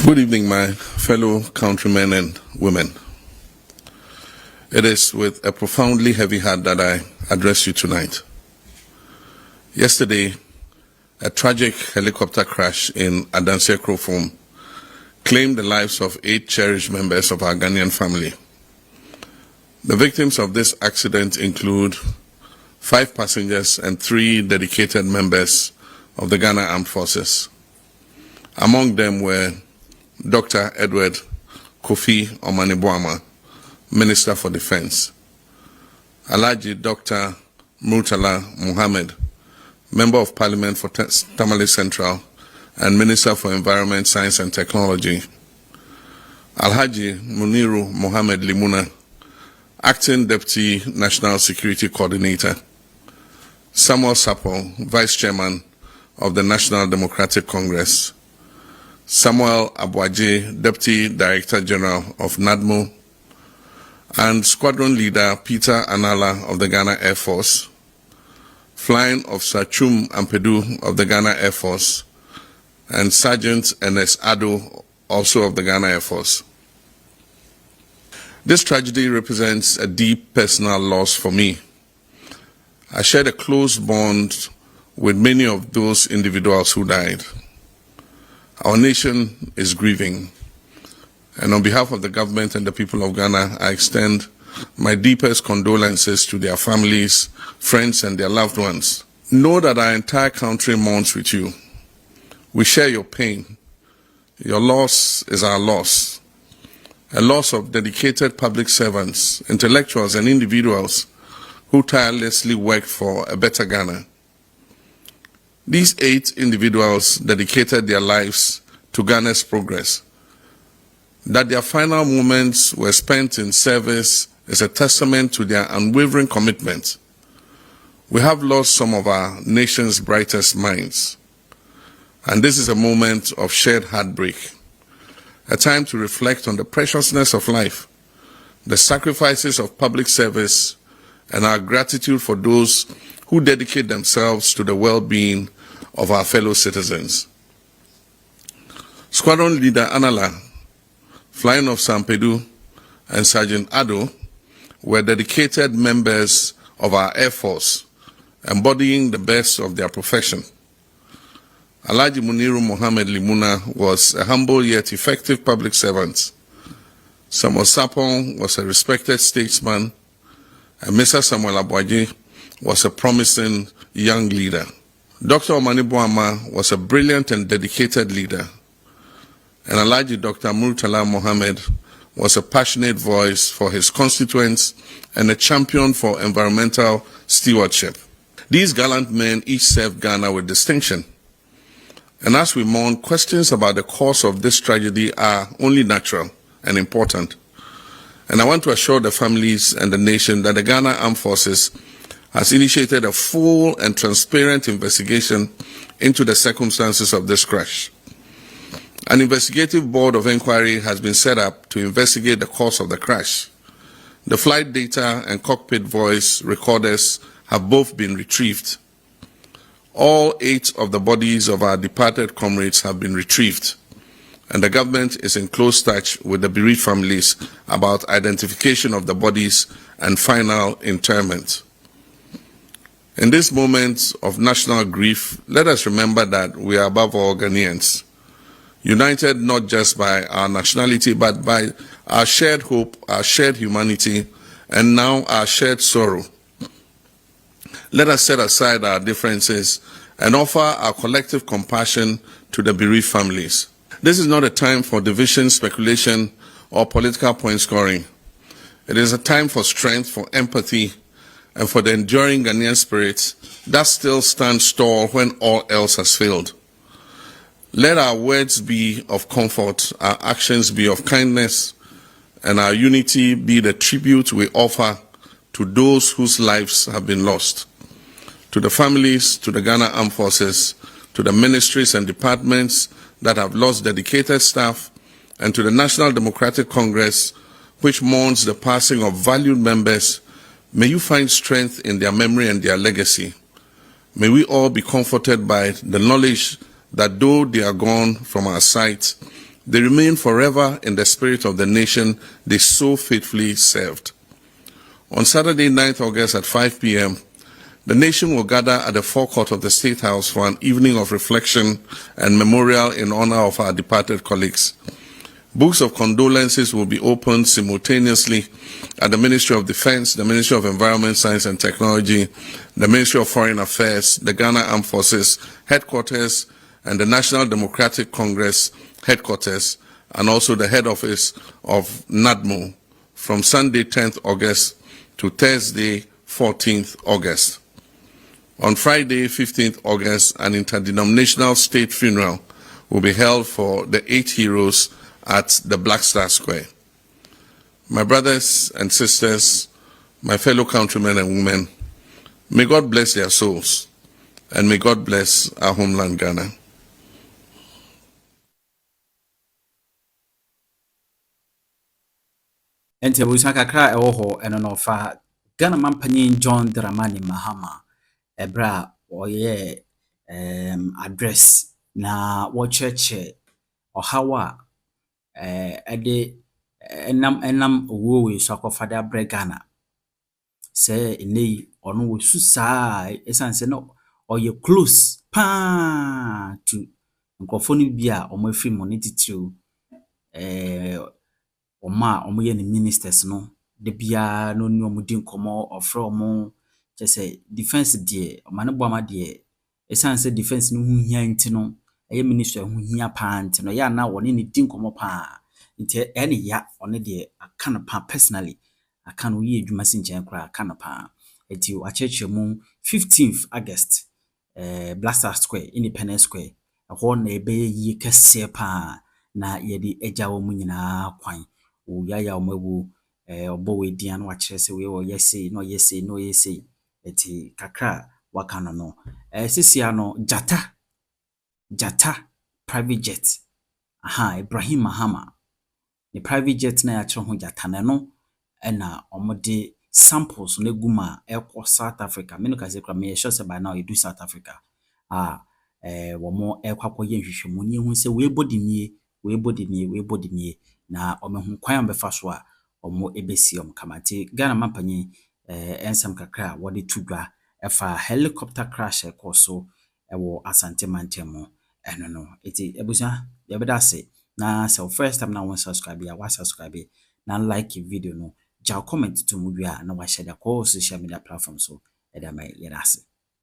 Good evening, my fellow countrymen and women. It is with a profoundly heavy heart that I address you tonight. Yesterday, a tragic helicopter crash in Adanse Krofom claimed the lives of 8 cherished members of our Ghanaian family. The victims of this accident include 5 passengers and 3 dedicated members of the Ghana Armed Forces. Among them were Dr. Edward Kofi Omaniboama, Minister for Defense; Alhaji Dr. Murtala Muhammad, Member of Parliament for Tamale Central and Minister for Environment, Science and Technology; Alhaji Muniru Mohammed Limuna, Acting Deputy National Security Coordinator; Samuel Sapol, Vice Chairman of the National Democratic Congress; Samuel Abuaje, Deputy Director General of NADMO; and Squadron Leader Peter Anala of the Ghana Air Force, Flying Officer Chum Ampedu of the Ghana Air Force, and Sergeant Ernest Ado, also of the Ghana Air Force. This tragedy represents a deep personal loss for me. I shared a close bond with many of those individuals who died. Our nation is grieving, and on behalf of the government and the people of Ghana, I extend my deepest condolences to their families, friends, and their loved ones. Know that our entire country mourns with you. We share your pain. Your loss is our loss, a loss of dedicated public servants, intellectuals, and individuals who tirelessly worked for a better Ghana. These 8 individuals dedicated their lives to Ghana's progress. That their final moments were spent in service is a testament to their unwavering commitment. We have lost some of our nation's brightest minds, and this is a moment of shared heartbreak, a time to reflect on the preciousness of life, the sacrifices of public service, and our gratitude for those who dedicate themselves to the well-being of our fellow citizens. Squadron Leader Anala, Flying Officer Ampedu, and Sergeant Ado were dedicated members of our Air Force, embodying the best of their profession. Alhaji Muniru Mohammed Limuna was a humble yet effective public servant. Samuel Sapon was a respected statesman, and Mr. Samuel Abuaje was a promising young leader. Dr. Omaniboama was a brilliant and dedicated leader, and Alhaji Dr. Murtala Muhammad was a passionate voice for his constituents and a champion for environmental stewardship. These gallant men each served Ghana with distinction. And as we mourn, questions about the cause of this tragedy are only natural and important. And I want to assure the families and the nation that the Ghana Armed Forces has initiated a full and transparent investigation into the circumstances of this crash. An investigative board of inquiry has been set up to investigate the cause of the crash. The flight data and cockpit voice recorders have both been retrieved. All 8 of the bodies of our departed comrades have been retrieved, and the government is in close touch with the bereaved families about identification of the bodies and final interment. In this moment of national grief, let us remember that we are above all Ghanaians, united not just by our nationality, but by our shared hope, our shared humanity, and now our shared sorrow. Let us set aside our differences and offer our collective compassion to the bereaved families. This is not a time for division, speculation, or political point scoring. It is a time for strength, for empathy, and for the enduring Ghanaian spirit that still stands tall when all else has failed. Let our words be of comfort, our actions be of kindness, and our unity be the tribute we offer to those whose lives have been lost. To the families, to the Ghana Armed Forces, to the ministries and departments that have lost dedicated staff, and to the National Democratic Congress, which mourns the passing of valued members, may you find strength in their memory and their legacy. May we all be comforted by the knowledge that though they are gone from our sight, They remain forever in the spirit of the nation they so faithfully served. On Saturday, 9th August at 5 p.m., the nation will gather at the forecourt of the State House for an evening of reflection and memorial in honor of our departed colleagues. Books of condolences will be opened simultaneously at the Ministry of Defense, the Ministry of Environment, Science and Technology, the Ministry of Foreign Affairs, the Ghana Armed Forces headquarters, and the National Democratic Congress headquarters, and also the head office of NADMO from Sunday, 10th August to Thursday, 14th August. On Friday, 15th August, an interdenominational state funeral will be held for the 8 heroes at the Black Star Square. My brothers and sisters, my fellow countrymen and women, may God bless their souls, and may God bless our homeland, Ghana. Enti abusa kakra ewo ho eno no fa Ghana mampanyin John Dramani Mahama ebra oye address na wo cheche ohawa ede enam owowe so akofada bre Ghana se enei ono wo susa esanse no oye close pa to nkofo no bia omafi mo ne titiro Oma omoye ni ministers no de bia no ni omudi nkomo ofre omo chese defense de omane boama de esanse defense no huhia nti no eye minister huhia pa nti no ya na woni ni di nkomo pa nti ene ya one de aka no pa personally aka no ye adwuma sinchen kra aka no pa eti wa cheche mu 15th August Blaster Square Independence Square ho na ebe yi kese pa na ye di eja wo mu nyina kwan o yaya omawu obo we dian wa kire se we o yesi no yesi eti kakra waka no sisia no jata private jet Ibrahim Mahama the private jet na ya kire ho jata na no na omode samples na guma ekọ South Africa me no ka se kra me sure say by now you do South Africa wo mo ekwakọ ye nhwehwemu ni hu se we body nie na omehu kwan befa so a omo ebesi kamate Ghana mampanyi ensam kakra wode tudwa efa helicopter crash ekoso ewo Asante Mantemo eno no eti ebusa yebedase na so first time na won subscribe ya wa subscribe na like video no ja comment to mu bia na wa share da ko social media platform so edama yedase